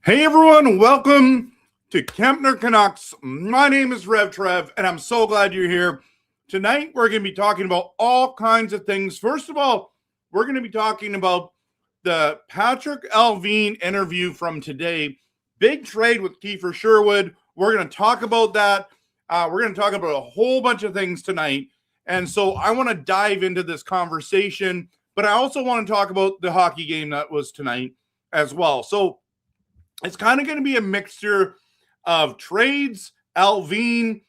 Hey everyone, welcome to Kempner Canucks. My name is RevTrev, and I'm so glad you're here. Tonight, we're going to be talking about all kinds of things. First of all, we're going to be talking about the Patrik Allvin interview from today. Big trade with Kiefer Sherwood. We're going to talk about that. We're going to talk about a whole bunch of things tonight. And so I want to dive into this conversation, but I also want to talk about the hockey game that was tonight as well. So it's kind of going to be a mixture of trades, Allvin,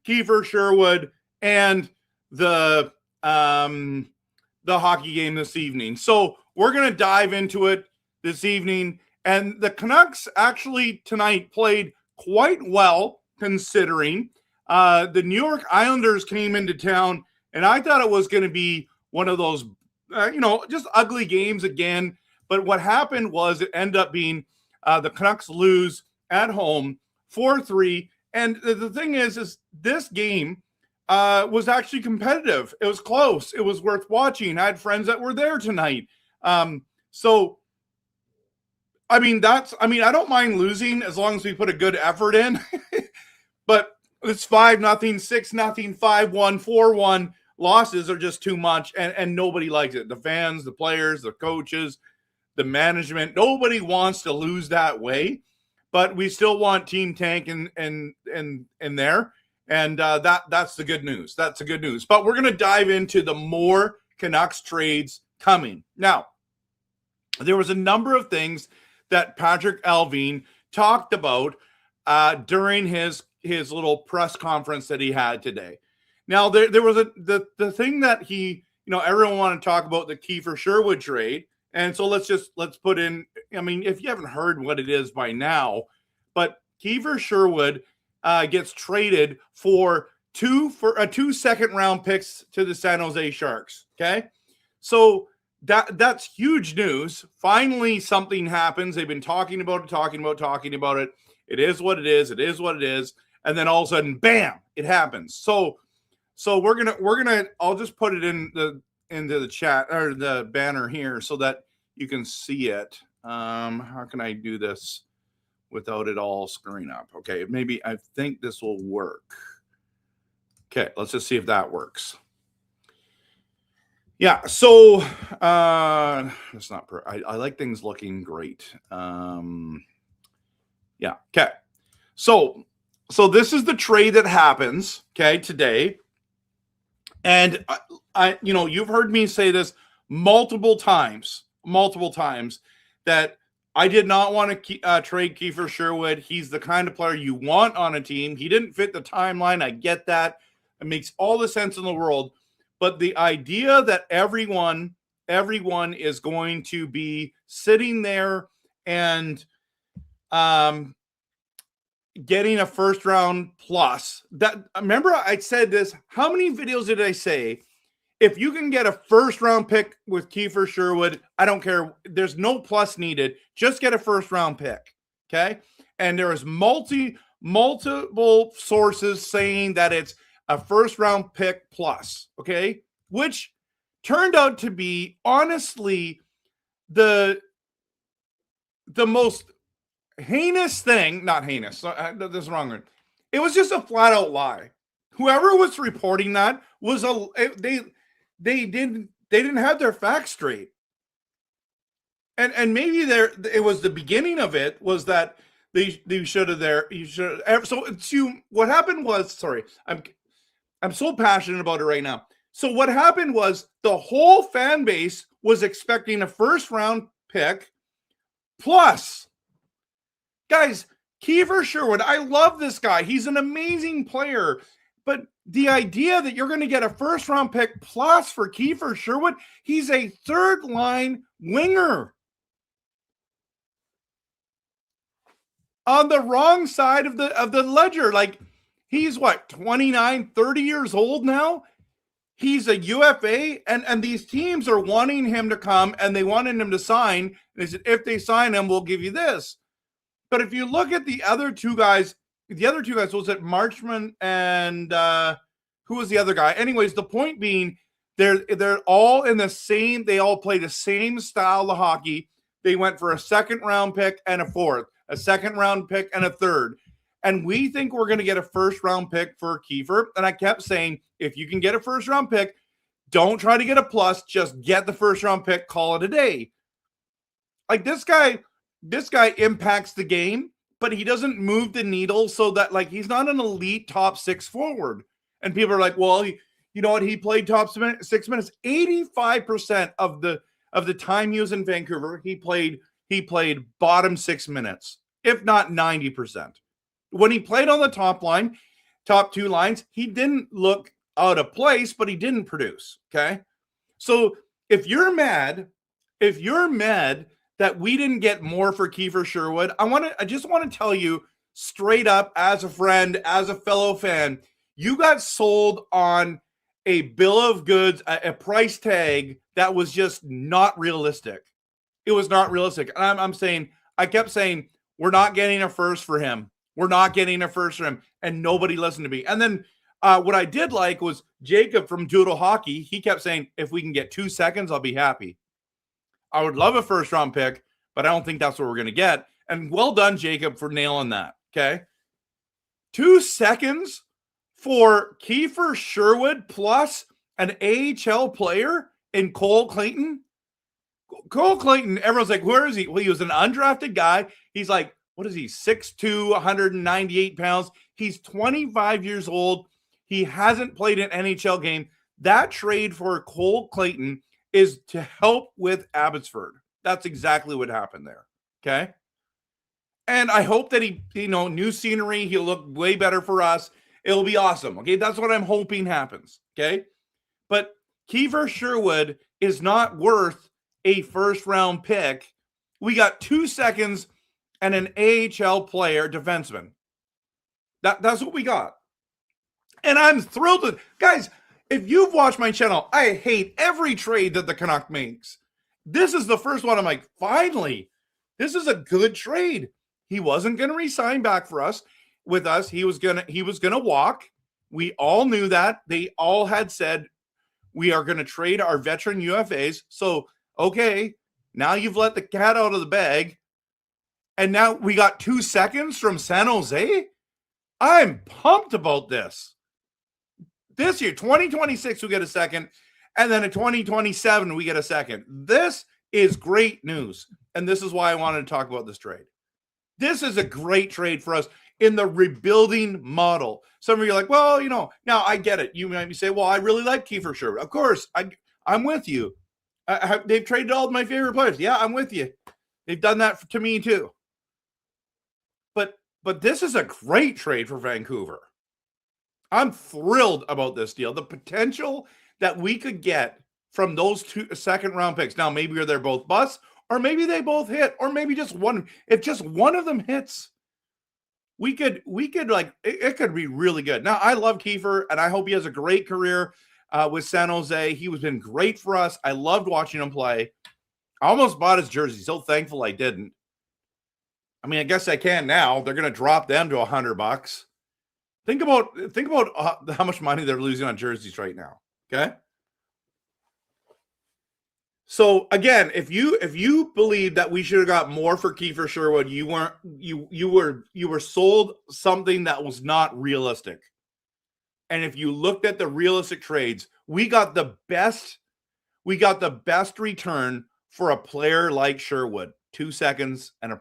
Kiefer Sherwood, and the hockey game this evening. So we're going to dive into it this evening. And the Canucks actually tonight played quite well, considering the New York Islanders came into town, and I thought it was going to be one of those, just ugly games again. But what happened was it ended up being the Canucks lose at home 4-3. And the thing is this game was actually competitive. It was close. It was worth watching. I had friends that were there tonight. I don't mind losing as long as we put a good effort in. But it's 5-0, 6-0, 5-1, 4-1. Losses are just too much, and nobody likes it. The fans, the players, the coaches, the management, nobody wants to lose that way, but we still want Team Tank in there. And that's the good news. That's the good news. But we're going to dive into the more Canucks trades coming. Now, there was a number of things that Patrik Allvin talked about during his little press conference that he had today. Now, there was the thing that he, everyone wanted to talk about, the Kiefer Sherwood trade. And so let's put in, if you haven't heard what it is by now, but Kiefer Sherwood gets traded for two second-round picks to the San Jose Sharks, okay? So that's huge news. Finally, something happens. They've been talking about it. It is what it is. It is what it is. And then all of a sudden, bam, it happens. So we're gonna I'll just put it into the chat or the banner here so that you can see it. How can I do this without it all screwing up? Okay, maybe I think this will work. Okay, let's just see if that works. Yeah, so it's not I like things looking great. Yeah, okay. So this is the trade that happens, okay, today. And I you've heard me say this multiple times that I did not want to trade Kiefer Sherwood. He's the kind of player you want on a team. He didn't fit the timeline. I get that. It makes all the sense in the world. But the idea that everyone is going to be sitting there and getting a first round plus, that, remember I said this, how many videos did I say, if you can get a first round pick with Kiefer Sherwood, I don't care, there's no plus needed, just get a first round pick, okay? And there is multiple sources saying that it's a first round pick plus, okay? Which turned out to be, honestly, the most heinous thing, not heinous, that's the wrong word. It was just a flat out lie. Whoever was reporting that was they didn't have their facts straight. And maybe it was the beginning of it was that they should have so what happened was, sorry, I'm so passionate about it right now. So what happened was the whole fan base was expecting a first-round pick plus. Guys, Kiefer Sherwood, I love this guy. He's an amazing player. But the idea that you're going to get a first-round pick plus for Kiefer Sherwood, he's a third-line winger. On the wrong side of the ledger. Like, he's what, 29, 30 years old now? He's a UFA, and these teams are wanting him to come, and they wanted him to sign. And they said, if they sign him, we'll give you this. But if you look at the other two guys, was it Marchman and who was the other guy? Anyways, the point being, they're all in the same, they all play the same style of hockey. They went for a second-round pick and a fourth, a second-round pick and a third. And we think we're going to get a first-round pick for Kiefer. And I kept saying, if you can get a first-round pick, don't try to get a plus. Just get the first-round pick, call it a day. Like, this guy impacts the game, but he doesn't move the needle so that, like, he's not an elite top six forward. And people are like, well, you know what? He played top 6 minutes. 85% of the time he was in Vancouver, he played bottom 6 minutes, if not 90%. When he played on the top line, top two lines, he didn't look out of place, but he didn't produce. Okay. So if you're mad that we didn't get more for Kiefer Sherwood, I just want to tell you straight up, as a friend, as a fellow fan, you got sold on a bill of goods, a price tag that was just not realistic. It was not realistic. And I kept saying, we're not getting a first for him. We're not getting a first for him. And nobody listened to me. And then what I did like was Jacob from Doodle Hockey. He kept saying, if we can get 2 seconds, I'll be happy. I would love a first round pick, but I don't think that's what we're going to get. And well done, Jacob, for nailing that. Okay. 2 seconds for Kiefer Sherwood plus an AHL player in Cole Clayton. Cole Clayton, everyone's like, where is he? Well, he was an undrafted guy. He's like, what is he? 6'2", 198 pounds. He's 25 years old. He hasn't played an NHL game. That trade for Cole Clayton is to help with Abbotsford. That's exactly what happened there. Okay. And I hope that he, new scenery, he'll look way better for us. It'll be awesome. Okay. That's what I'm hoping happens. Okay. But Kiefer Sherwood is not worth a first round pick. We got 2 seconds and an AHL player, defenseman. That's what we got. And I'm thrilled with, guys, if you've watched my channel, I hate every trade that the Canuck makes. This is the first one. I'm like, finally, this is a good trade. He wasn't going to resign back with us. He was going to walk. We all knew that. They all had said, we are going to trade our veteran UFAs. So, okay, now you've let the cat out of the bag. And now we got 2 seconds from San Jose. I'm pumped about this. This year, 2026, we get a second. And then in 2027, we get a second. This is great news. And this is why I wanted to talk about this trade. This is a great trade for us in the rebuilding model. Some of you are like, well, now I get it. You might say, well, I really like Kiefer Sherwood. Of course, I'm with you. They've traded all of my favorite players. Yeah, I'm with you. They've done that to me too. But this is a great trade for Vancouver. I'm thrilled about this deal. The potential that we could get from those 2 second-round picks. Now, maybe they're both busts, or maybe they both hit, or maybe just one. If just one of them hits, we could like, it could be really good. Now, I love Kiefer, and I hope he has a great career with San Jose. He has been great for us. I loved watching him play. I almost bought his jersey. So thankful I didn't. I mean, I guess I can now. They're going to drop them to $100. Think about how much money they're losing on jerseys right now. Okay. So again, if you believe that we should have got more for Kiefer Sherwood, you were sold something that was not realistic. And if you looked at the realistic trades, we got the best return for a player like Sherwood. 2 seconds and an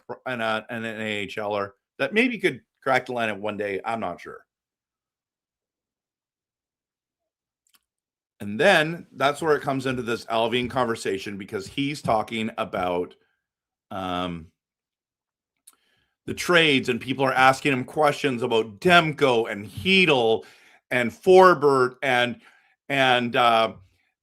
AHLer that maybe could crack the lineup one day. I'm not sure. And then that's where it comes into this Allvin conversation, because he's talking about the trades, and people are asking him questions about Demko and Hedel and Forbert and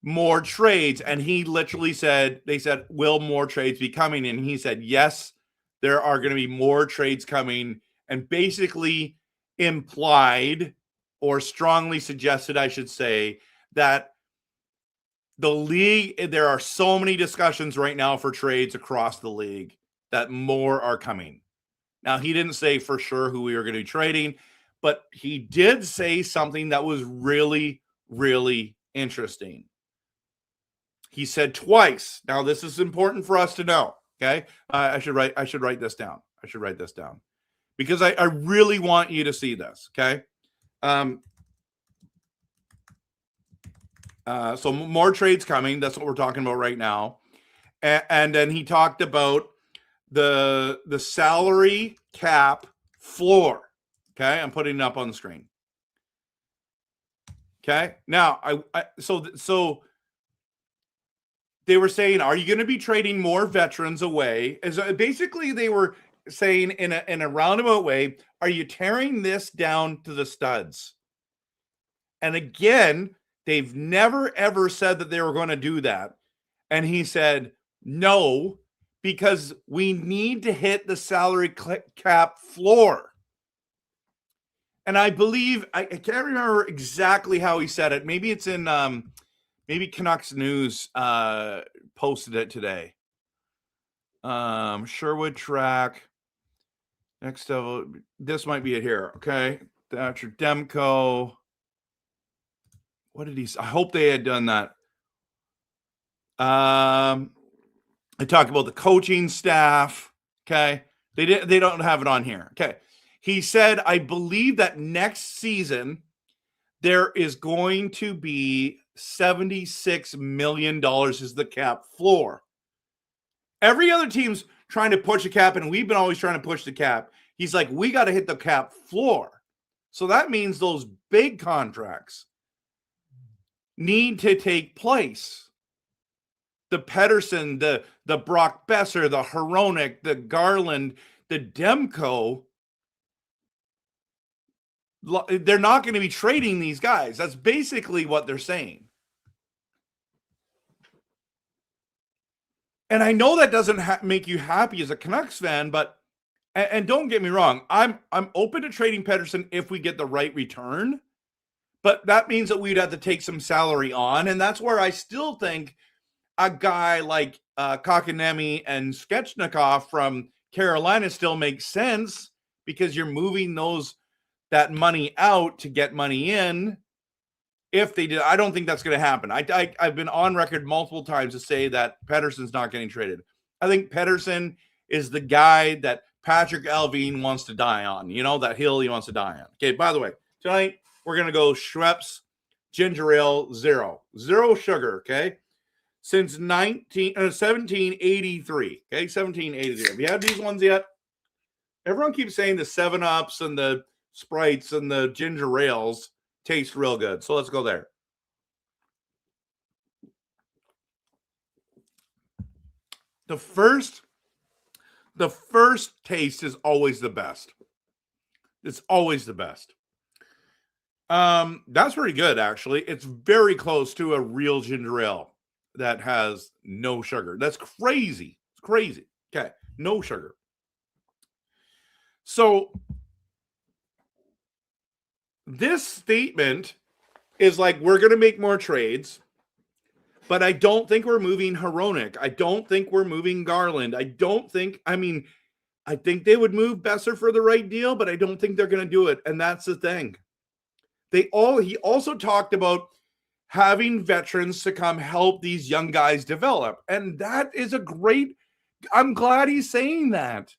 more trades. And he literally said, they said, will more trades be coming? And he said, yes, there are going to be more trades coming, and basically implied, or strongly suggested, I should say, that the league, there are so many discussions right now for trades across the league that more are coming. Now, he didn't say for sure who we were going to be trading, but he did say something that was really, really interesting. He said twice. Now, this is important for us to know. Okay. I should write this down. I should write this down because I really want you to see this. Okay. So more trades coming. That's what we're talking about right now. And then he talked about the salary cap floor. Okay. I'm putting it up on the screen. Okay. Now so they were saying, are you going to be trading more veterans away? As basically they were saying in a roundabout way, are you tearing this down to the studs? And again, they've never ever said that they were going to do that. And he said, no, because we need to hit the salary cap floor. And I believe, I can't remember exactly how he said it. Maybe it's in, maybe Canucks News posted it today. Sherwood track. Next level. This might be it here. Okay. That's your Demko. What did he say? I hope they had done that. I talked about the coaching staff. Okay. They don't have it on here. Okay. He said, I believe that next season there is going to be $76 million is the cap floor. Every other team's trying to push the cap, and we've been always trying to push the cap. He's like, we got to hit the cap floor. So that means those big contracts need to take place. The Pettersson, the Brock Besser, the Hronek, the Garland, the Demko, they're not going to be trading these guys. That's basically what they're saying. And I know that doesn't make you happy as a Canucks fan, but and don't get me wrong, I'm open to trading Pettersson if we get the right return, but that means that we'd have to take some salary on, and that's where I still think a guy like Kotkaniemi and Svechnikov from Carolina still makes sense, because you're moving that money out to get money in. If they did, I don't think that's going to happen. I've been on record multiple times to say that Pettersson's not getting traded. I think Pettersson is the guy that Patrick Allvin wants to die on. You know, that hill he wants to die on. Okay, by the way, tonight we're going to go Schweppes Ginger Ale Zero sugar, okay? Since 1783, okay? 1783. Have you had these ones yet? Everyone keeps saying the 7-Ups and the Sprites and the ginger ales taste real good. So let's go there. The first taste is always the best. It's always the best. That's pretty good, actually. It's very close to a real ginger ale that has no sugar. That's crazy. It's crazy. Okay, no sugar. So this statement is like, we're going to make more trades, but I don't think we're moving Hronek. I don't think we're moving Garland. I think they would move Besser for the right deal, but I don't think they're going to do it. And that's the thing. He also talked about having veterans to come help these young guys develop. And that is I'm glad he's saying that.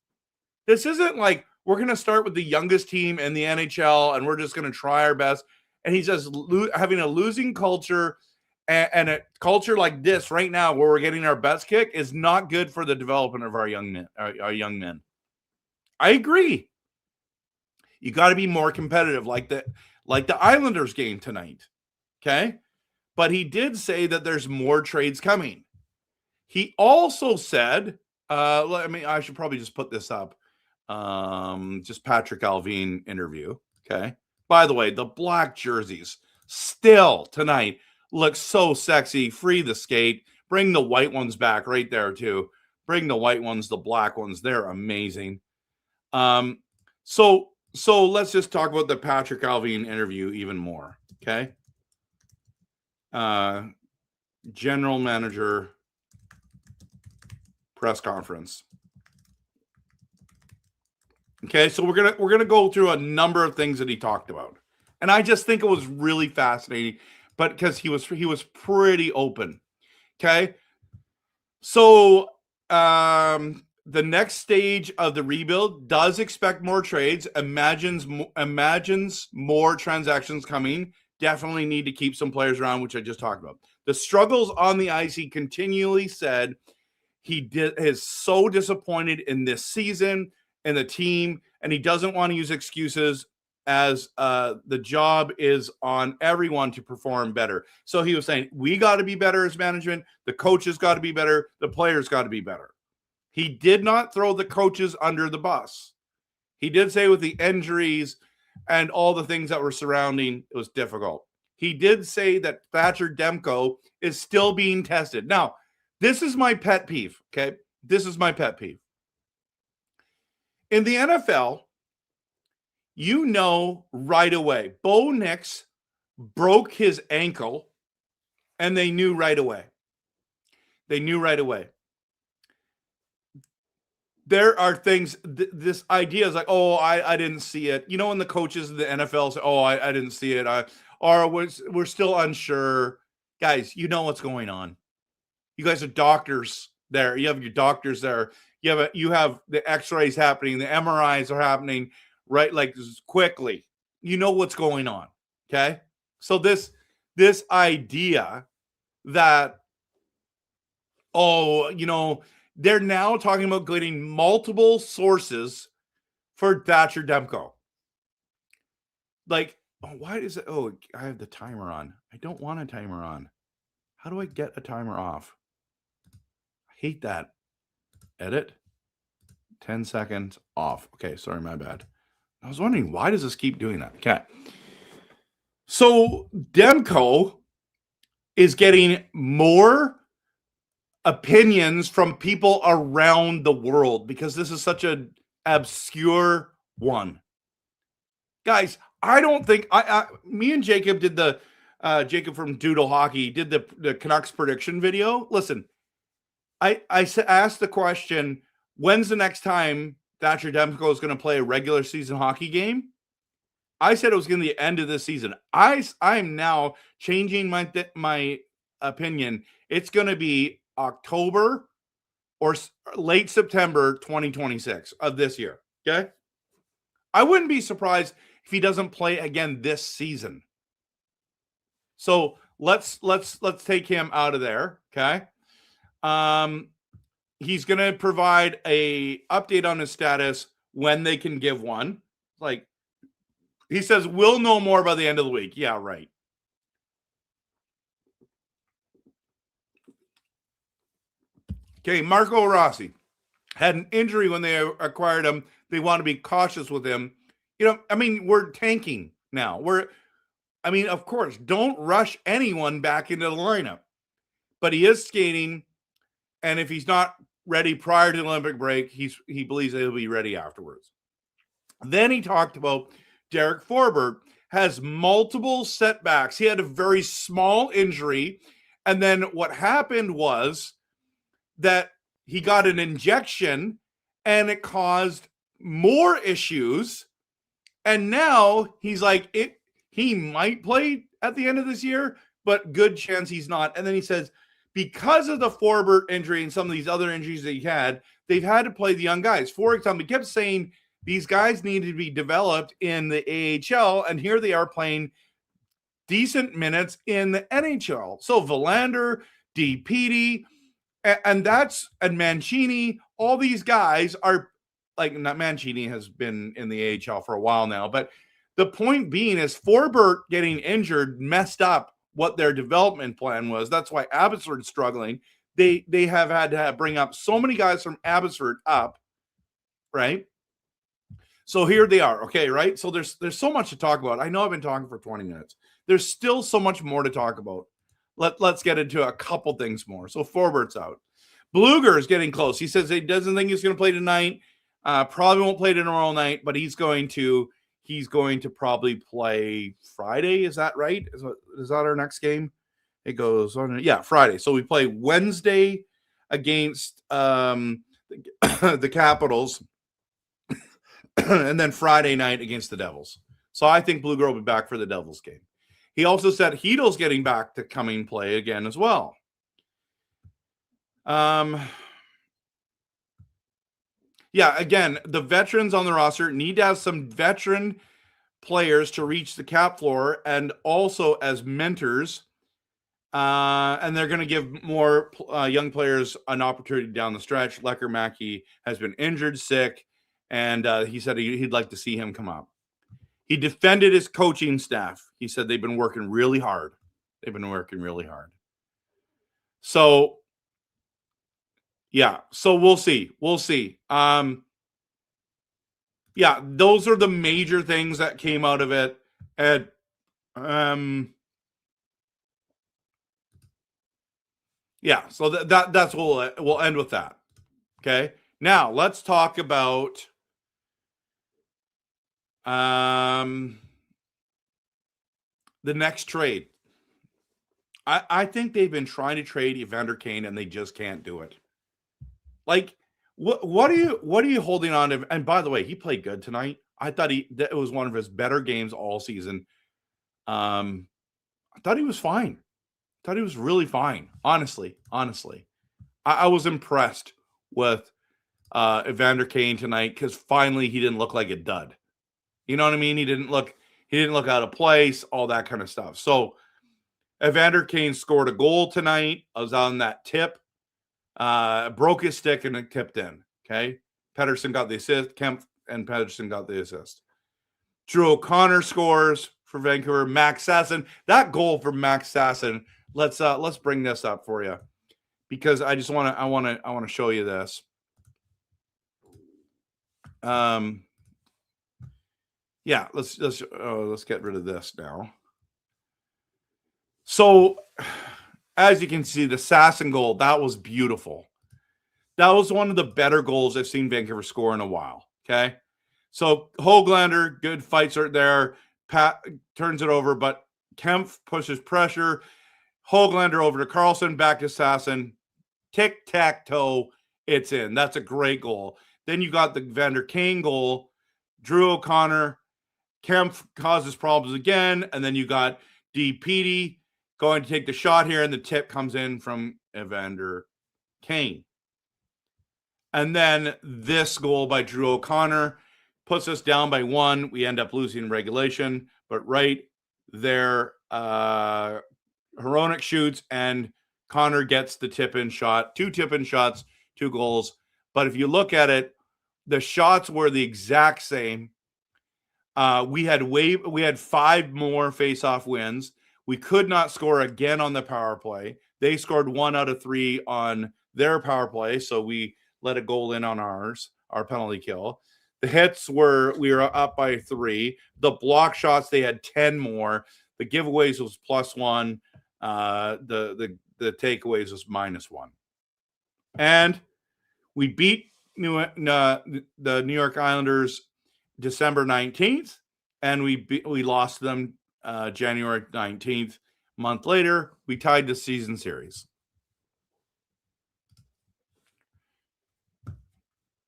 This isn't like, we're going to start with the youngest team in the NHL and we're just going to try our best. And he's just having a losing culture, and a culture like this right now where we're getting our best kick is not good for the development of our young men. I agree. You got to be more competitive, like the Islanders game tonight. Okay. but he did say that there's more trades coming. He also said, I should probably just put this up. Just Patrick Allvin interview. Okay. By the way, the black jerseys still tonight look so sexy. Free the skate. Bring the white ones back right there too. Bring the white ones, the black ones. They're amazing. So let's just talk about the Patrick Allvin interview even more. Okay. General manager press conference. Okay, so we're gonna go through a number of things that he talked about, and I just think it was really fascinating, but because he was pretty open. Okay, so the next stage of the rebuild does expect more trades, imagines more transactions coming. Definitely need to keep some players around, which I just talked about. The struggles on the ice, he continually said is so disappointed in this season and the team, and he doesn't want to use excuses, as the job is on everyone to perform better. So he was saying, we got to be better as management. The coaches got to be better. The players got to be better. He did not throw the coaches under the bus. He did say with the injuries and all the things that were surrounding, it was difficult. He did say that Thatcher Demko is still being tested. Now, this is my pet peeve, okay? This is my pet peeve. In the NFL, you know right away. Bo Nix broke his ankle, and they knew right away. They knew right away. There are things, this idea is like, oh, I didn't see it. You know, when the coaches in the NFL say, oh, I didn't see it. Or we're still unsure. Guys, you know what's going on. You guys are doctors there. You have your doctors there. You have the x-rays happening. The MRIs are happening, right? Like quickly. You know what's going on. Okay. So this idea that, oh, you know, they're now talking about getting multiple sources for Thatcher Demko. Like, why is it? Oh, I have the timer on. I don't want a timer on. How do I get a timer off? I hate that. Edit. 10 seconds off. Okay, sorry, my bad. I was wondering, why does this keep doing that? Okay. So Demko is getting more opinions from people around the world because this is such an obscure one. Guys, I don't think me and Jacob did the Jacob from Doodle Hockey did the Canucks prediction video. Listen, I asked the question, when's the next time Thatcher Demko is going to play a regular season hockey game? I said it was going to be the end of this season. I am now changing my opinion. It's going to be October or late September 2026 of this year. Okay. I wouldn't be surprised if he doesn't play again this season. So let's take him out of there. Okay. He's going to provide a update on his status when they can give one. Like he says, we'll know more by the end of the week. Yeah, right. Okay, Marco Rossi had an injury when they acquired him. They want to be cautious with him. You know, I mean, we're tanking now. Of course, don't rush anyone back into the lineup. But he is skating, and if he's not ready prior to the Olympic break, he believes he'll be ready afterwards. Then he talked about Derek Forbort has multiple setbacks. He had a very small injury, and then what happened was that he got an injection and it caused more issues. And now he's like, he might play at the end of this year, but good chance he's not. And then he says, because of the Forbort injury and some of these other injuries that he had, they've had to play the young guys. For example, he kept saying these guys needed to be developed in the AHL, and here they are playing decent minutes in the NHL. So Verlander, DPD, and Mancini, all these guys are like, not Mancini has been in the AHL for a while now, but the point being is Forbort getting injured messed up what their development plan was. That's why Abbotsford's struggling. They have had to bring up so many guys from Abbotsford up, right? So here they are, okay, right? So there's so much to talk about. I know I've been talking for 20 minutes. There's still so much more to talk about. Let's get into a couple things more. So Forbert's out. Bluger is getting close. He says he doesn't think he's going to play tonight. Probably won't play tomorrow night, but he's going to probably play Friday. Is that right? Is that our next game? It goes on. Yeah, Friday. So we play Wednesday against the Capitals, and then Friday night against the Devils. So I think Bluger will be back for the Devils game. He also said Heedle's getting back to coming play again as well. Yeah, again, the veterans on the roster need to have some veteran players to reach the cap floor and also as mentors. And they're going to give more young players an opportunity down the stretch. Lecker Mackey has been injured, sick, and he said he'd like to see him come up. He defended his coaching staff. He said they've been working really hard. So, yeah, so we'll see. Yeah, those are the major things that came out of it. And yeah, so that's what we'll end with that. Okay. Now let's talk about the next trade. I think they've been trying to trade Evander Kane and they just can't do it. Like, what are you holding on to? And by the way, he played good tonight. I thought it was one of his better games all season. I thought he was fine. I thought he was really fine. Honestly. I was impressed with Evander Kane tonight because finally he didn't look like a dud. You know what I mean? He didn't look out of place, all that kind of stuff. So Evander Kane scored a goal tonight. I was on that tip. Broke his stick and it tipped in. Okay. Pedersen got the assist. Kemp and Pedersen got the assist. Drew O'Connor scores for Vancouver. Max Sasson. That goal for Max Sasson. Let's bring this up for you because I want to show you this. Yeah, let's get rid of this now. So, as you can see, the Sasson goal, that was beautiful. That was one of the better goals I've seen Vancouver score in a while. Okay. So Höglander, good fights are there. Pat turns it over, but Kempf pushes pressure. Höglander over to Carlson, back to Sasson. Tic-tac-toe, it's in. That's a great goal. Then you got the Evander Kane goal. Drew O'Connor. Kempf causes problems again. And then you got D. Petey going to take the shot here, and the tip comes in from Evander Kane. And then this goal by Drew O'Connor puts us down by 1. We end up losing regulation. But right there, Hronek shoots, and Connor gets the tip-in shot. 2 tip-in shots, 2 goals. But if you look at it, the shots were the exact same. We had 5 more face-off wins. We could not score again on the power play. They scored 1 out of 3 on their power play, so we let a goal in on our penalty kill. The hits we were up by 3. The block shots, they had 10 more. The giveaways was +1. The takeaways was -1. And we beat the New York Islanders December 19th, and we lost them January 19th. A month later, we tied the season series.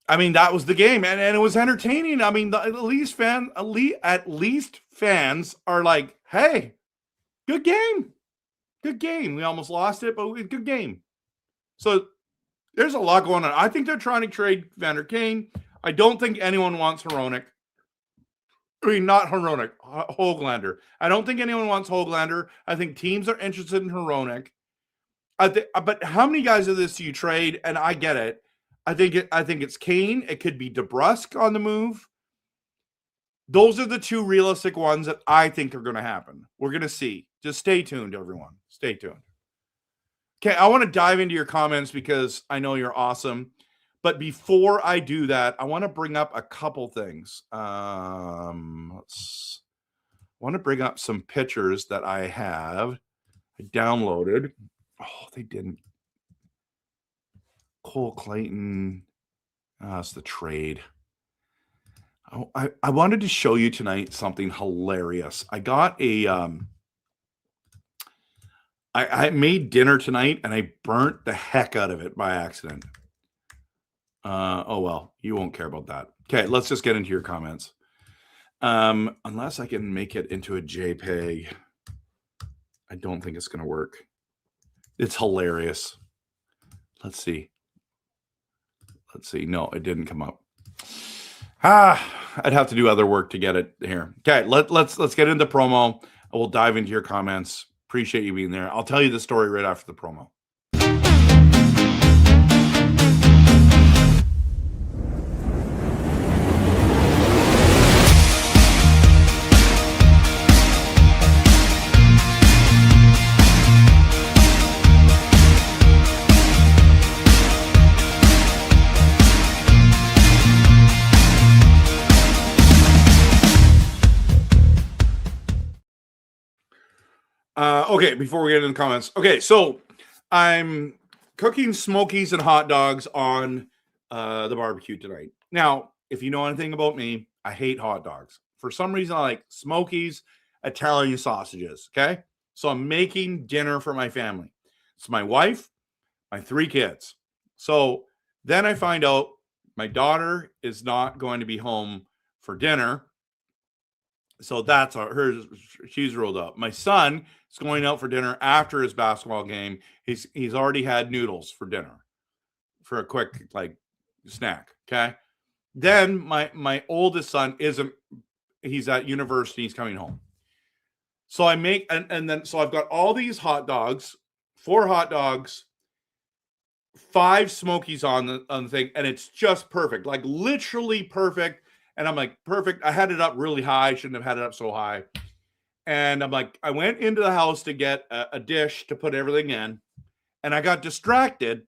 I mean, that was the game, and it was entertaining. I mean, at least fans are like, hey, good game. Good game. We almost lost it, but good game. So there's a lot going on. I think they're trying to trade Evander Kane. I don't think anyone wants Hronek. I mean, not Hronek, Höglander. I don't think anyone wants Höglander. I think teams are interested in Hronek. But how many guys of this do you trade? And I get it. I think it's Kane. It could be DeBrusk on the move. Those are the two realistic ones that I think are going to happen. We're going to see. Just stay tuned, everyone. Stay tuned. Okay, I want to dive into your comments because I know you're awesome. But before I do that, I want to bring up a couple things. I want to bring up some pictures that I have downloaded. Oh, they didn't. Cole Clayton. It's the trade. Oh, I wanted to show you tonight something hilarious. I got a I made dinner tonight and I burnt the heck out of it by accident. Oh well, you won't care about that. Okay, let's just get into your comments. Unless I can make it into a JPEG, I don't think it's gonna work. It's hilarious. Let's see. No, it didn't come up. I'd have to do other work to get it here. Okay, let's get into promo. I will dive into your comments. Appreciate you being there. I'll tell you the story right after the promo. Okay, before we get into the comments. Okay, so I'm cooking smokies and hot dogs on the barbecue tonight. Now, if you know anything about me, I hate hot dogs. For some reason, I like smokies, Italian sausages, okay? So I'm making dinner for my family. It's my wife, my 3 kids. So then I find out my daughter is not going to be home for dinner. So that's she's rolled up. My son is going out for dinner after his basketball game. He's already had noodles for dinner for a quick snack. Okay. Then my oldest son he's at university, he's coming home. So I make and then so I've got all these hot dogs, 4 hot dogs, 5 smokies on the thing, and it's just perfect, like literally perfect. And I'm like, perfect. I had it up really high. Shouldn't have had it up so high. And I'm like, I went into the house to get a dish to put everything in. And I got distracted.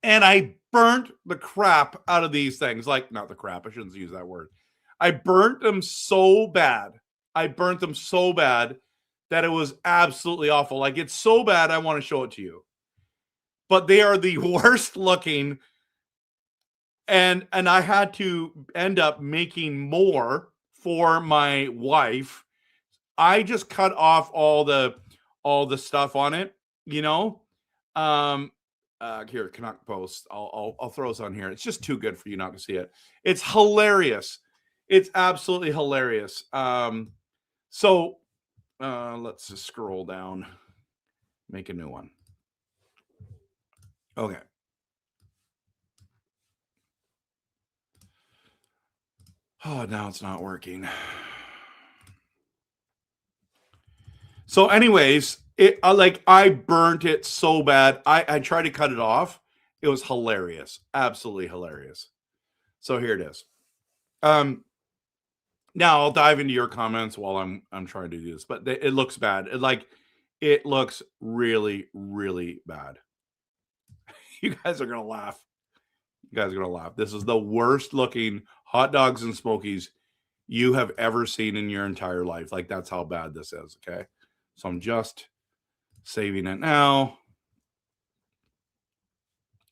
And I burnt the crap out of these things. Like, not the crap. I shouldn't use that word. I burnt them so bad. That it was absolutely awful. Like, it's so bad, I want to show it to you. But they are the worst looking. And I had to end up making more for my wife. I just cut off all the stuff on it, you know. Here, Canuck post. I'll throw this on here. It's just too good for you not to see it. It's hilarious. It's absolutely hilarious. So let's just scroll down. Make a new one. Okay. Oh, now it's not working. So anyways, I burnt it so bad. I tried to cut it off. It was hilarious. Absolutely hilarious. So here it is. Now I'll dive into your comments while I'm trying to do this, but it looks bad. It looks really, really bad. You guys are going to laugh. This is the worst looking hot dogs and smokies you have ever seen in your entire life. Like, that's how bad this is. Okay. So I'm just saving it now.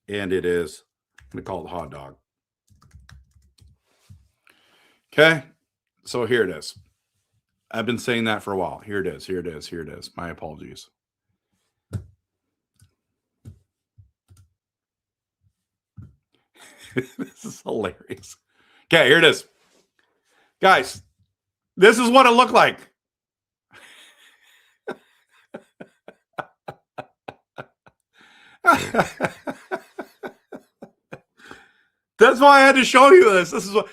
And it is, I'm going to call it hot dog. Okay. So here it is. I've been saying that for a while. Here it is. My apologies. This is hilarious. Okay, here it is. Guys, this is what it looked like. That's why I had to show you this. This is what,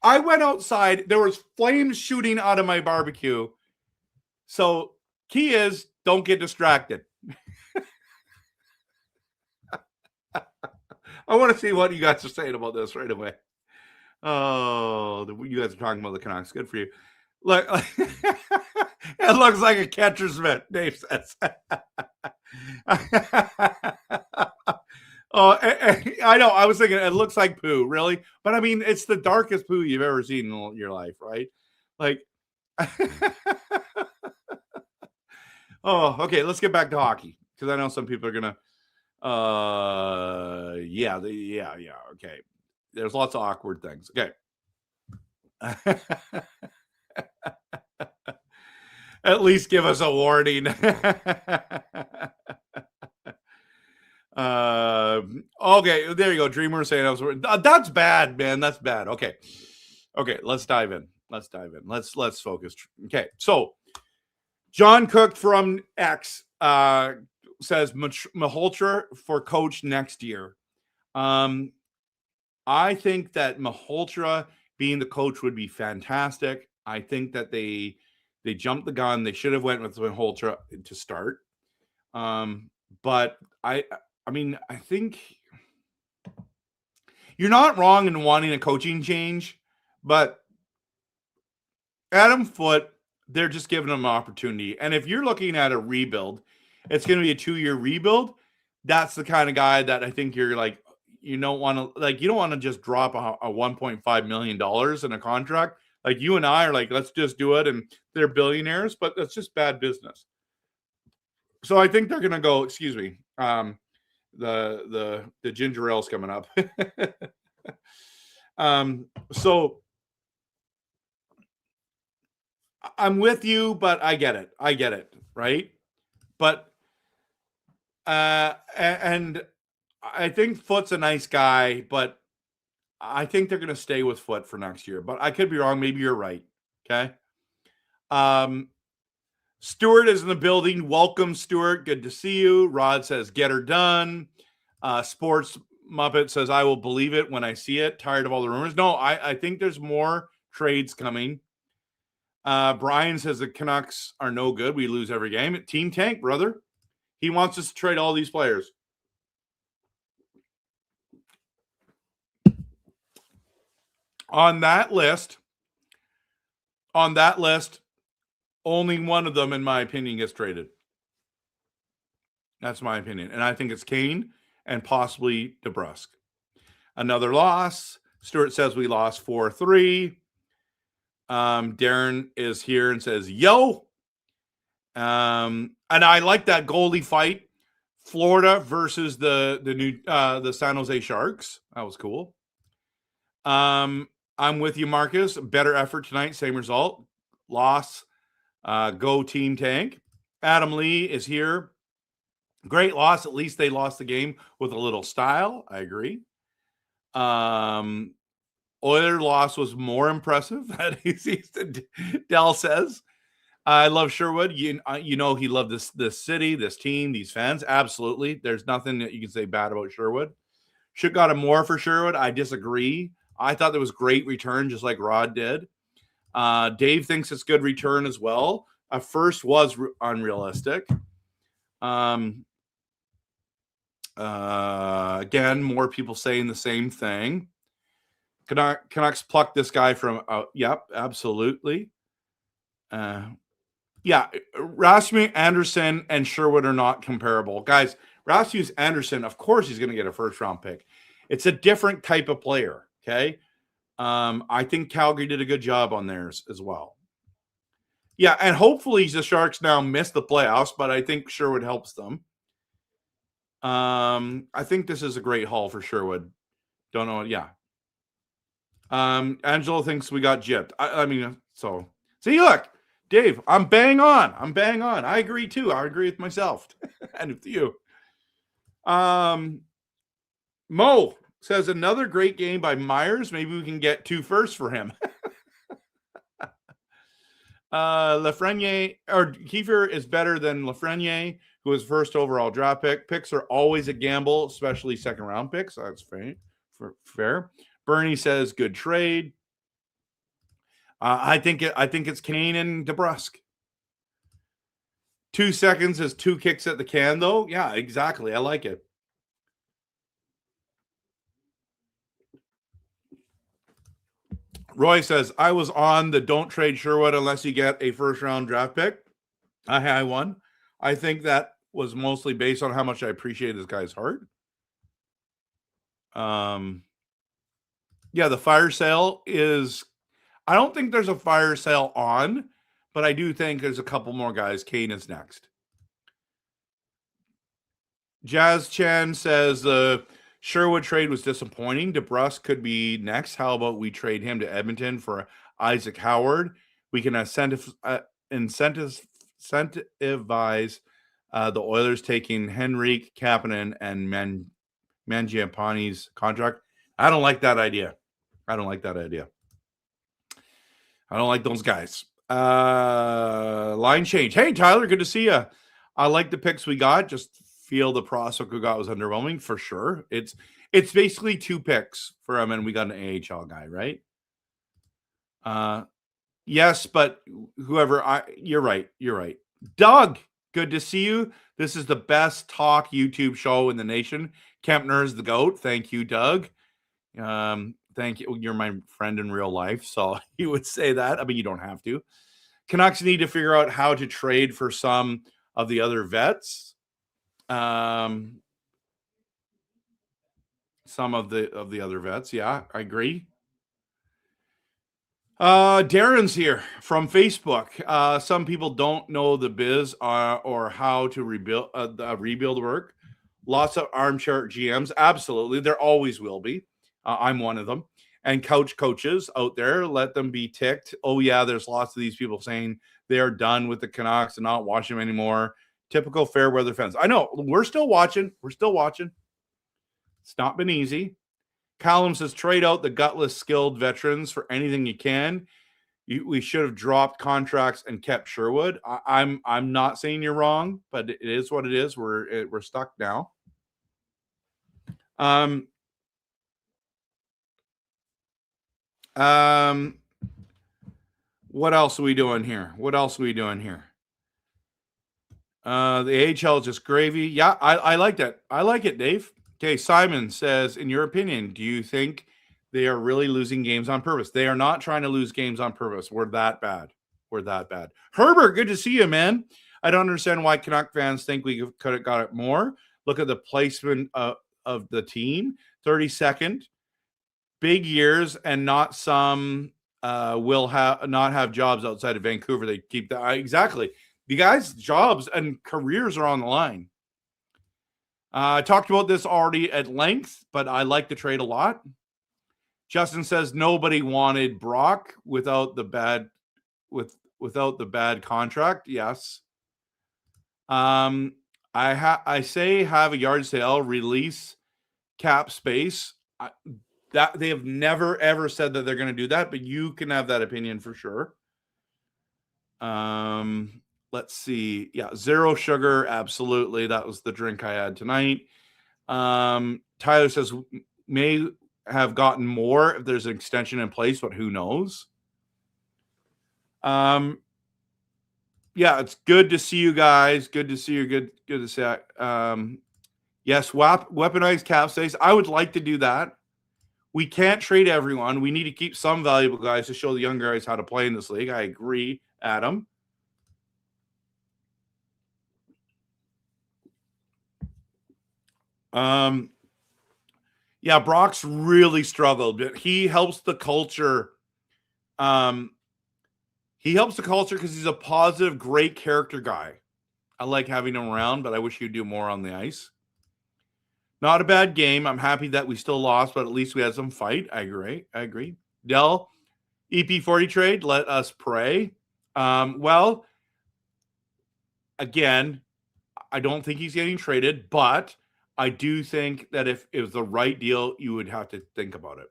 I went outside. There was flames shooting out of my barbecue. So key is, don't get distracted. I want to see what you guys are saying about this right away. Oh, you guys are talking about the Canucks. Good for you. Look, it looks like a catcher's mitt, Dave says. Oh, I know. I was thinking it looks like poo, really. But I mean, it's the darkest poo you've ever seen in your life, right? Like, oh, okay. Let's get back to hockey because I know some people are gonna. Yeah. Okay. There's lots of awkward things. Okay. At least give us a warning. Okay, there you go. Dreamer saying I was. That's bad, man. That's bad. Okay, let's dive in. Let's focus. Okay, so John Cook from X says Malhotra for coach next year. I think that Malhotra being the coach would be fantastic. I think that they jumped the gun. They should have went with Malhotra to start. But I mean, I think you're not wrong in wanting a coaching change, but Adam Foote, they're just giving him an opportunity. And if you're looking at a rebuild, it's going to be a 2-year rebuild. That's the kind of guy that I think you're like, you don't want to just drop a $1.5 million in a contract. Like you and I are like, let's just do it. And they're billionaires, but that's just bad business. So I think they're going to go, excuse me. The ginger ale's coming up. So I'm with you, but I get it. Right. But, and I think Foote's a nice guy, but I think they're going to stay with Foote for next year, but I could be wrong. Maybe you're right. Okay. Stuart is in the building. Welcome, Stuart. Good to see you. Rod says, get her done. Sports Muppet says, I will believe it when I see it. Tired of all the rumors. No, I think there's more trades coming. Brian says the Canucks are no good. We lose every game. Team Tank, brother. He wants us to trade all these players. On that list, only one of them, in my opinion, gets traded. That's my opinion. And I think it's Kane and possibly DeBrusk. Another loss. Stuart says we lost 4-3. Darren is here and says, yo. And I like that goalie fight. Florida versus the San Jose Sharks. That was cool. I'm with you, Marcus. Better effort tonight. Same result. Loss. Go Team Tank. Adam Lee is here. Great loss. At least they lost the game with a little style. I agree. Oiler loss was more impressive. Dell says. I love Sherwood. You know he loved this city, this team, these fans. Absolutely. There's nothing that you can say bad about Sherwood. Should got a more for Sherwood. I disagree. I thought there was great return, just like Rod did. Dave thinks it's good return as well. First was unrealistic. Again, more people saying the same thing. Canucks plucked this guy from. Yep, absolutely. Yeah, Rasmus Anderson and Sherwood are not comparable, guys. Rasmus Anderson, of course, he's going to get a first-round pick. It's a different type of player. Okay. I think Calgary did a good job on theirs as well. Yeah, and hopefully the Sharks now miss the playoffs, but I think Sherwood helps them. I think this is a great haul for Sherwood. Don't know. Yeah. Angelo thinks we got gypped. I mean, so see, look, Dave, I'm bang on. I agree too. I agree with myself and with you. Mo says another great game by Myers. Maybe we can get 2 firsts for him. Lafreniere or Kiefer is better than Lafreniere, who was first overall draft pick. Picks are always a gamble, especially second round picks. That's fair. Bernie says good trade. I think it's Kane and DeBrusk. 2 seconds is 2 kicks at the can, though. Yeah, exactly. I like it. Roy says, I was on the don't trade Sherwood unless you get a first-round draft pick. I won. I think that was mostly based on how much I appreciate this guy's heart. Yeah, the fire sale is... I don't think there's a fire sale on, but I do think there's a couple more guys. Kane is next. Jazz Chen says the Sherwood trade was disappointing. DeBrusque could be next. How about we trade him to Edmonton for Isaac Howard? We can incentivize the Oilers taking Henrique, Kapanen, and Mangiapane's contract. I don't like that idea. I don't like those guys. Line change. Hey, Tyler, good to see you. I like the picks we got. Just feel the prospect we got was underwhelming for sure. It's basically 2 picks for him, and we got an AHL guy, right? Yes, but you're right. Doug, good to see you. This is the best talk YouTube show in the nation. Kempner is the GOAT. Thank you, Doug. Thank you. You're my friend in real life, so you would say that. I mean, you don't have to. Canucks need to figure out how to trade for some of the other vets. Some of the other vets. Yeah, I agree. Darren's here from Facebook. Some people don't know the biz or how to rebuild rebuild work. Lots of armchair GMs. Absolutely. There always will be. I'm one of them. And coaches out there, let them be ticked. Oh, yeah, there's lots of these people saying they're done with the Canucks and not watching them anymore. Typical fair weather fans. I know. We're still watching. It's not been easy. Callum says, trade out the gutless, skilled veterans for anything you can. We should have dropped contracts and kept Sherwood. I'm not saying you're wrong, but it is what it is. We're stuck now. What else are we doing here? The AHL is just gravy. Yeah, I like that. I like it, Dave. Okay, Simon says, in your opinion, do you think they are really losing games on purpose? They are not trying to lose games on purpose. We're that bad. Herbert, good to see you, man. I don't understand why Canuck fans think we could have got it more. Look at the placement of the team. 32nd. Big years, and not some will not have jobs outside of Vancouver. They keep that. Exactly. The guys' jobs and careers are on the line. I talked about this already at length, but I like the trade a lot. Justin says nobody wanted Brock without the bad contract. Yes. I say have a yard sale, release cap space. That they have never ever said that they're going to do that, but you can have that opinion for sure. Let's see. Yeah, zero sugar. Absolutely. That was the drink I had tonight. Tyler says may have gotten more if there's an extension in place, but who knows? Yeah, it's good to see you guys. Good to see you. Good to see you. Yes, weaponized cap space. I would like to do that. We can't trade everyone. We need to keep some valuable guys to show the young guys how to play in this league. I agree, Adam. Yeah, Brock's really struggled, but he helps the culture. He helps the culture because he's a positive, great character guy. I like having him around, but I wish he'd do more on the ice. Not a bad game. I'm happy that we still lost, but at least we had some fight. I agree. Dell, EP40 trade. Let us pray. Well, again, I don't think he's getting traded, but I do think that if it was the right deal, you would have to think about it.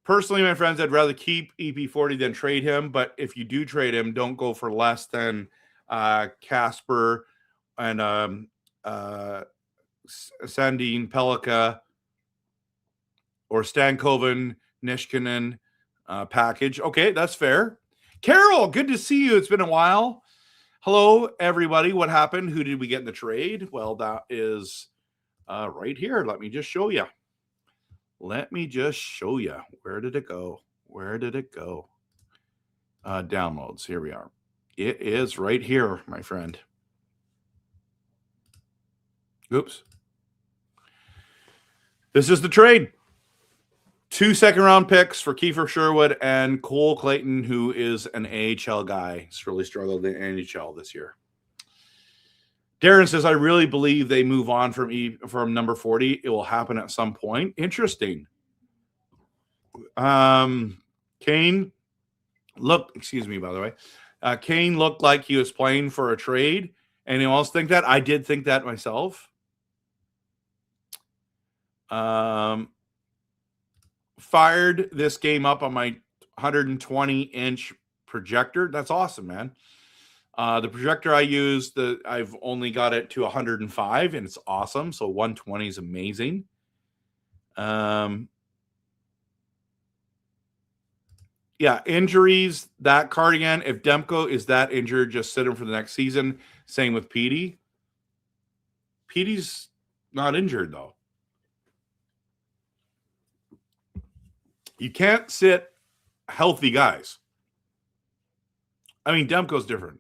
Personally, my friends, I'd rather keep EP40 than trade him. But if you do trade him, don't go for less than Casper and Sandin Pellikka or Stankoven, Nishkinen package. Okay, that's fair. Carol, good to see you. It's been a while. Hello, everybody. What happened? Who did we get in the trade? Well, that is right here. Let me just show you. Where did it go? Where did it go? Downloads. Here we are. It is right here, my friend. Oops. This is the trade. 2 second-round picks for Kiefer Sherwood and Cole Clayton, who is an AHL guy. He's really struggled in NHL this year. Darren says, I really believe they move on from number 40. It will happen at some point. Interesting. Kane looked, excuse me, by the way. Kane looked like he was playing for a trade. Anyone else think that? I did think that myself. Fired this game up on my 120-inch projector. That's awesome, man. The projector I used, I've only got it to 105, and it's awesome. So 120 is amazing. Yeah, injuries, that cardigan. If Demko is that injured, just sit him for the next season. Same with Petey. Petey's not injured, though. You can't sit healthy guys. I mean, Demko's different.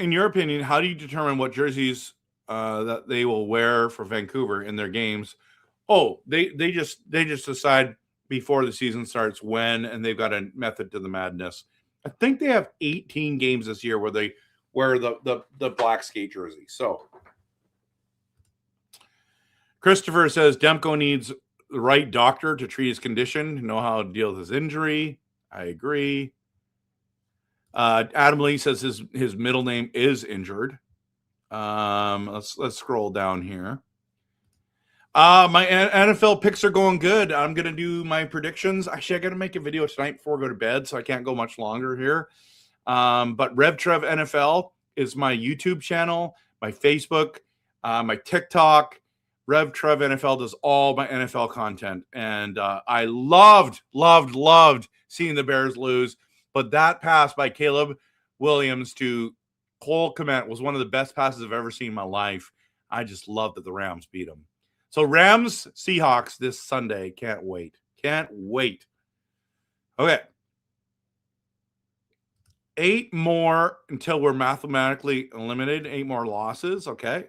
In your opinion, how do you determine what jerseys that they will wear for Vancouver in their games? Oh, they just decide before the season starts when, and they've got a method to the madness. I think they have 18 games this year where they wear the black skate jersey. So Christopher says Demko needs the right doctor to treat his condition, to know how to deal with his injury. I agree. Adam Lee says his middle name is injured. Let's scroll down here. My NFL picks are going good. I'm going to do my predictions. Actually, I got to make a video tonight before I go to bed, so I can't go much longer here. But RevTrev NFL is my YouTube channel, my Facebook, my TikTok. RevTrev NFL does all my NFL content. And I loved seeing the Bears lose. But that pass by Caleb Williams to Cole Kmet was one of the best passes I've ever seen in my life. I just love that the Rams beat them. So Rams, Seahawks this Sunday. Can't wait. Can't wait. Okay. 8 more until we're mathematically eliminated. 8 more losses. Okay.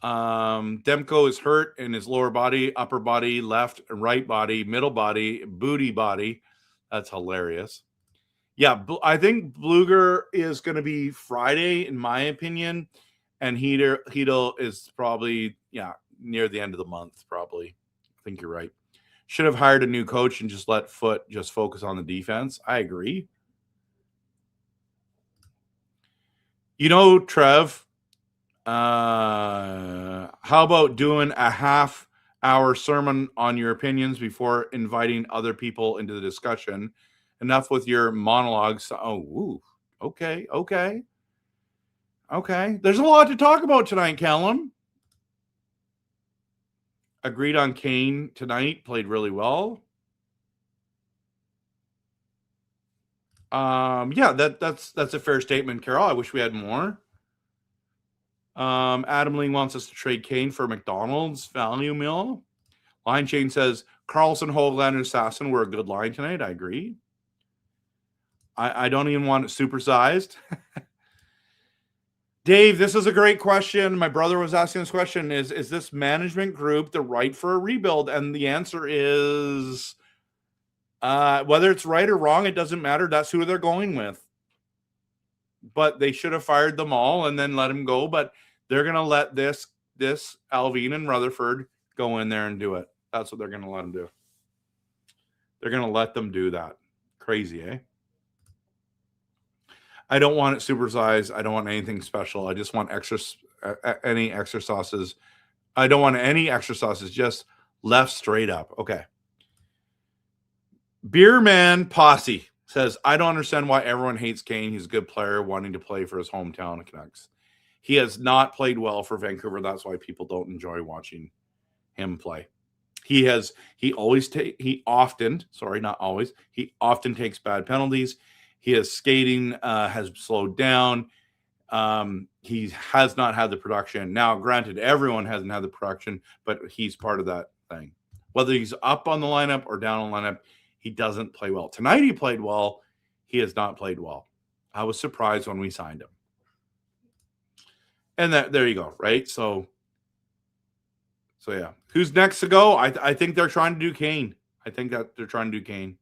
Demko is hurt in his lower body, upper body, left and right body, middle body, booty body. That's hilarious. Yeah, I think Bluger is going to be Friday, in my opinion. And Hedel is probably, near the end of the month, probably. I think you're right. Should have hired a new coach and just let Foote just focus on the defense. I agree. You know, Trev, how about doing a half-hour sermon on your opinions before inviting other people into the discussion? Enough with your monologues. Oh, okay. There's a lot to talk about tonight, Callum. Agreed on Kane tonight. Played really well. That's a fair statement, Carol. I wish we had more. Adam Lee wants us to trade Kane for McDonald's value meal. Line Chain says Carlson, Hoagland, and Assassin were a good line tonight. I agree. I don't even want it supersized. Dave, this is a great question. My brother was asking this question. Is this management group the right for a rebuild? And the answer is whether it's right or wrong, it doesn't matter. That's who they're going with. But they should have fired them all and then let him go. But they're going to let this Allvin and Rutherford go in there and do it. That's what they're going to let them do. They're going to let them do that. Crazy, eh? I don't want it supersized. I don't want anything special. I just want any extra sauces. I don't want any extra sauces, just left straight up. Okay. Beerman Posse says, I don't understand why everyone hates Kane. He's a good player wanting to play for his hometown of Canucks. He has not played well for Vancouver. That's why people don't enjoy watching him play. He often takes bad penalties. His skating has slowed down. He has not had the production. Now, granted, everyone hasn't had the production, but he's part of that thing. Whether he's up on the lineup or down on the lineup, he doesn't play well. Tonight he played well. He has not played well. I was surprised when we signed him. And there you go, right? So yeah. Who's next to go? I think they're trying to do Kane. I think that they're trying to do Kane.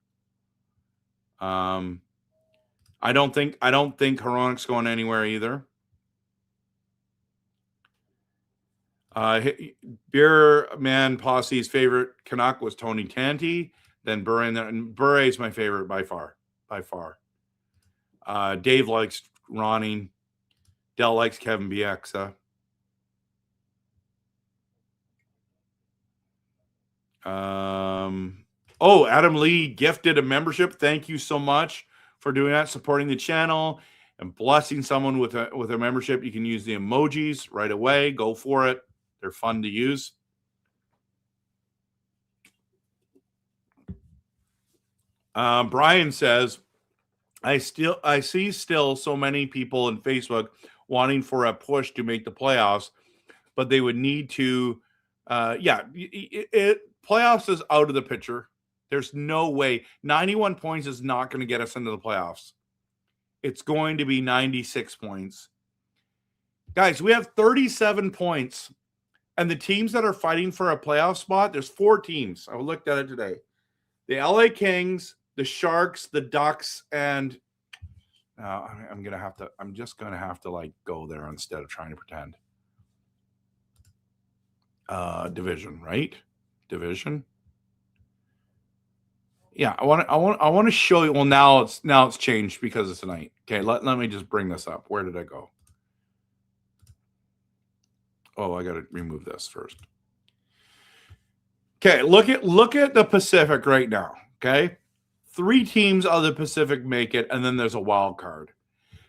I don't think Hronik's going anywhere either. Beer Man Posse's favorite Canuck was Tony Tanti, then Bure, and Bure is my favorite by far. Dave likes Ronnie. Dell likes Kevin Bieksa. Adam Lee gifted a membership. Thank you so much for doing that, supporting the channel and blessing someone with a membership. You can use the emojis right away. Go for it. They're fun to use. Brian says, I see still so many people in Facebook wanting for a push to make the playoffs, but they would need to, playoffs is out of the picture. There's no way. 91 points is not going to get us into the playoffs. It's going to be 96 points. Guys, we have 37 points. And the teams that are fighting for a playoff spot, there's 4 teams. I looked at it today. The LA Kings, the Sharks, the Ducks, and I'm just going to have to like go there instead of trying to pretend. Division, right? Division. Yeah, I want to show you. Well, now it's changed because it's tonight. Okay, let me just bring this up. Where did I go? Oh, I got to remove this first. Okay, look at the Pacific right now. Okay, 3 teams out of the Pacific make it, and then there's a wild card.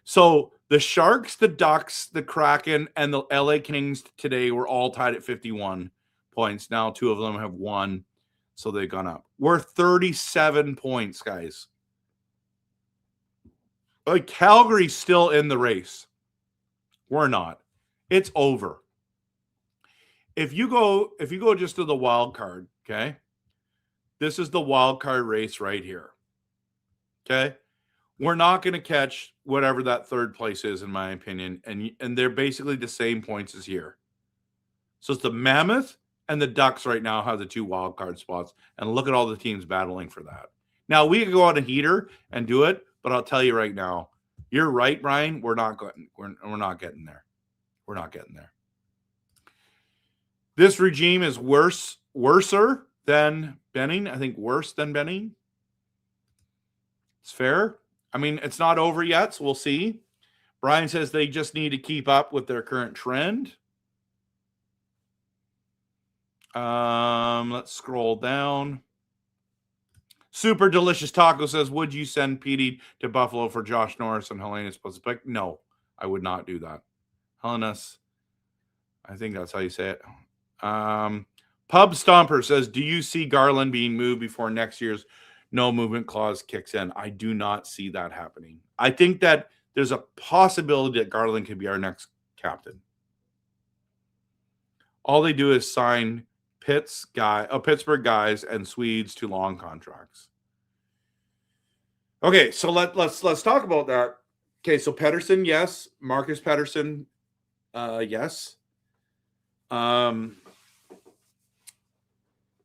So the Sharks, the Ducks, the Kraken, and the LA Kings today were all tied at 51 points. Now 2 of them have won, so they've gone up. We're 37 points, guys. Like Calgary's still in the race. We're not. It's over. If you go just to the wild card, okay? This is the wild card race right here. Okay? We're not going to catch whatever that third place is, in my opinion, and they're basically the same points as here. So it's the Mammoth and the Ducks right now have the 2 wild card spots, and look at all the teams battling for that. Now we could go on a heater and do it, but I'll tell you right now, you're right, Brian. We're not getting there. We're not getting there. This regime is worser than Benning. I think worse than Benning. It's fair. I mean, it's not over yet, so we'll see. Brian says they just need to keep up with their current trend. Let's scroll down. Super Delicious Taco says, would you send Petey to Buffalo for Josh Norris and Helenas plus a pick? No, I would not do that. Helenas, I think that's how you say it. Pub Stomper says, do you see Garland being moved before next year's no movement clause kicks in? I do not see that happening. I think that there's a possibility that Garland could be our next captain. All they do is sign Pittsburgh guys and Swedes to long contracts. Okay, so let's talk about that. Okay, so Pettersson, yes. Marcus Pettersson, yes.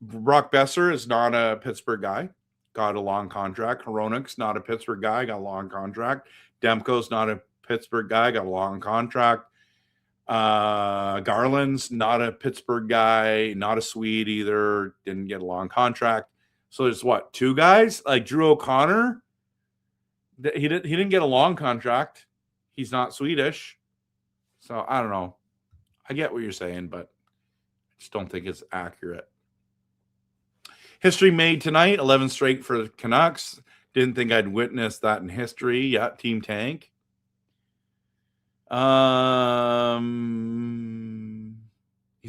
Brock Besser is not a Pittsburgh guy. Got a long contract. Hronik's not a Pittsburgh guy. Got a long contract. Demko's not a Pittsburgh guy. Got a long contract. Garland's not a Pittsburgh guy. Not a Swede either. Didn't get a long contract. So there's what, 2 guys? Like Drew O'Connor. He didn't get a long contract. He's not Swedish. So I don't know. I get what you're saying, but I just don't think it's accurate. History made tonight, 11 straight for the Canucks. Didn't think I'd witness that in history. Yeah, Team Tank. You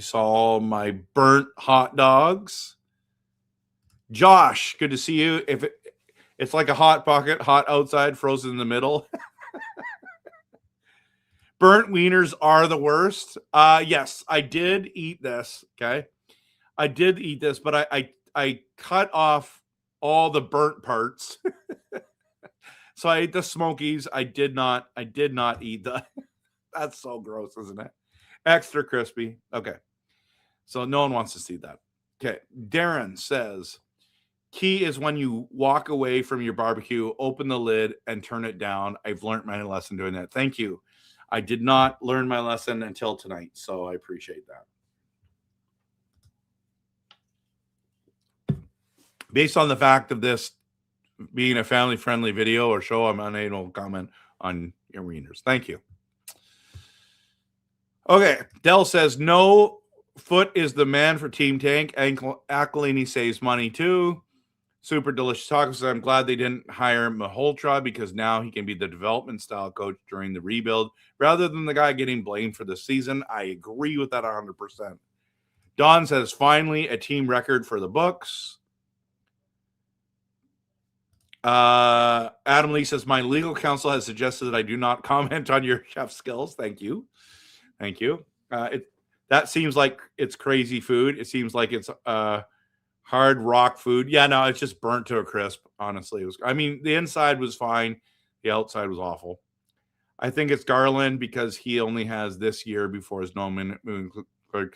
saw my burnt hot dogs. Josh, good to see you. If it's like a hot pocket, hot outside, frozen in the middle. Burnt wieners are the worst. Yes, I did eat this. Okay. I did eat this, but I cut off all the burnt parts. So I ate the Smokies. I did not eat the that's so gross, isn't it? Extra crispy. Okay. So no one wants to see that. Okay. Darren says, key is when you walk away from your barbecue, open the lid and turn it down. I've learned my lesson doing that. Thank you. I did not learn my lesson until tonight, so I appreciate that. Based on the fact of this being a family-friendly video or show, I'm unable to comment on your wieners. Thank you. Okay. Dell says, no, Foot is the man for Team Tank. Aquilini saves money too. Super delicious tacos. I'm glad they didn't hire Malhotra because now he can be the development style coach during the rebuild rather than the guy getting blamed for the season. I agree with that 100%. Don says, finally, a team record for the books. Adam Lee says, my legal counsel has suggested that I do not comment on your chef skills. Thank you. Thank you. That seems like it's crazy food. It seems like it's hard rock food. Yeah, no, it's just burnt to a crisp. Honestly, the inside was fine. The outside was awful. I think it's Garland because he only has this year before his no minute moving.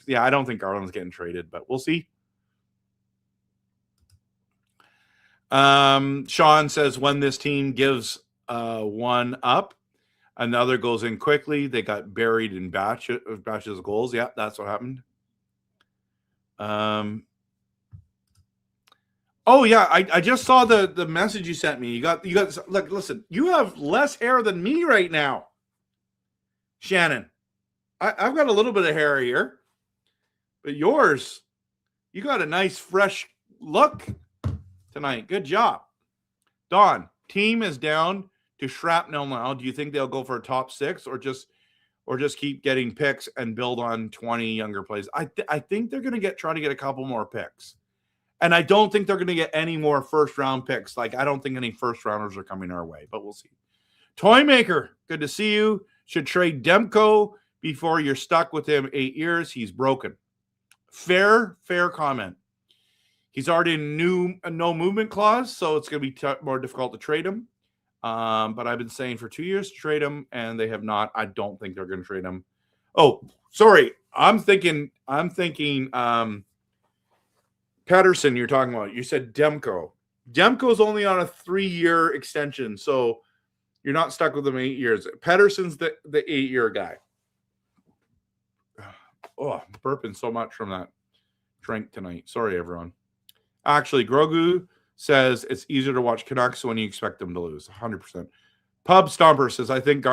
Yeah, I don't think Garland's getting traded, but we'll see. Sean says, when this team gives one up, another goes in quickly. They got buried in batches of goals. Yeah, that's what happened. Oh yeah, I just saw the message you sent me. You got look, listen, you have less hair than me right now, Shannon. I've got a little bit of hair here, but yours, you got a nice fresh look tonight. Good job. Don, team is down to shrapnel now. Do you think they'll go for a top 6 or just keep getting picks and build on 20 younger players? I think they're going to try to get a couple more picks. And I don't think they're going to get any more first-round picks. Like, I don't think any first-rounders are coming our way, but we'll see. Toymaker, good to see you. Should trade Demko before you're stuck with him 8 years. He's broken. Fair comment. He's already in a no movement clause, so it's going to be more difficult to trade him. But I've been saying for 2 years to trade him, and they have not. I don't think they're going to trade him. Oh, sorry. I'm thinking Pedersen you're talking about. You said Demko. Demko's only on a 3-year extension, so you're not stuck with him 8 years. Pedersen's the 8-year guy. Oh, I'm burping so much from that drink tonight. Sorry, everyone. Actually, Grogu says it's easier to watch Canucks when you expect them to lose. 100%. Pub Stomper says, I think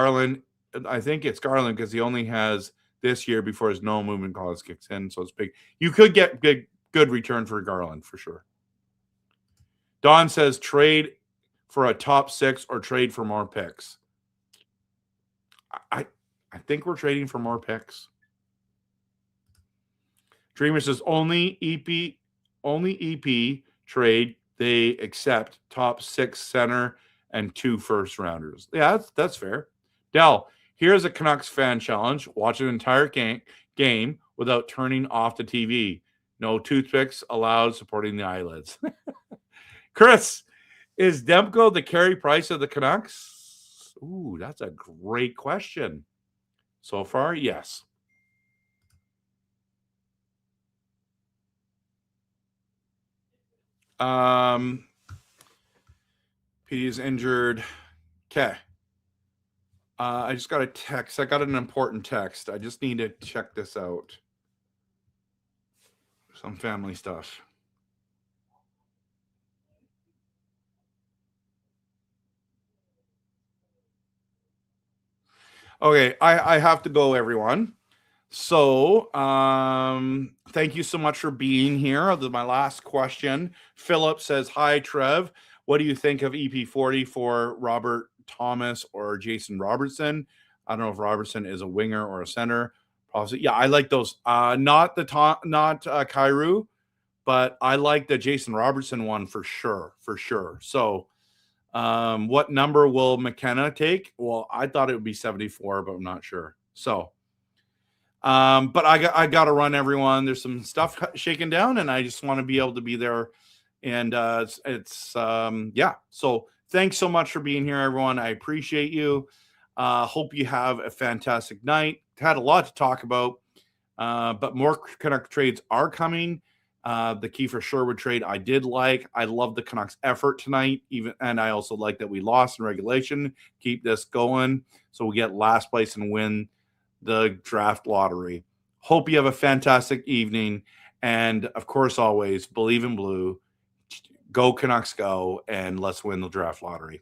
it's Garland because he only has this year before his no movement clause kicks in, so it's big. You could get good return for Garland for sure. Don says trade for a top 6 or trade for more picks. I think we're trading for more picks. Dreamer says only EP trade they accept top 6 center and 2 first rounders. Yeah, that's fair. Dell, here's a Canucks fan challenge. Watch an entire game without turning off the TV. No toothpicks allowed supporting the eyelids. Chris, is Demko the Carey Price of the Canucks? Ooh, that's a great question. So far, yes. P is injured. Okay. I just got a text. I got an important text. I just need to check this out. Some family stuff. Okay, I have to go, everyone. So, thank you so much for being here. This is my last question. Philip says, hi, Trev. What do you think of EP40 for Robert Thomas or Jason Robertson? I don't know if Robertson is a winger or a center. Possibly. Yeah, I like those. Not Kyrou, but I like the Jason Robertson one for sure. So, what number will McKenna take? Well, I thought it would be 74, but I'm not sure. So, But I got to run, everyone. There's some stuff shaken down, and I just want to be able to be there. And yeah. So thanks so much for being here, everyone. I appreciate you. Hope you have a fantastic night. Had a lot to talk about, but more Canucks trades are coming. The Kiefer Sherwood trade I did like. I love the Canucks effort tonight, and I also like that we lost in regulation. Keep this going so we get last place and win the draft lottery. Hope you have a fantastic evening, and of course, always believe in blue. Go Canucks, go, and let's win the draft lottery.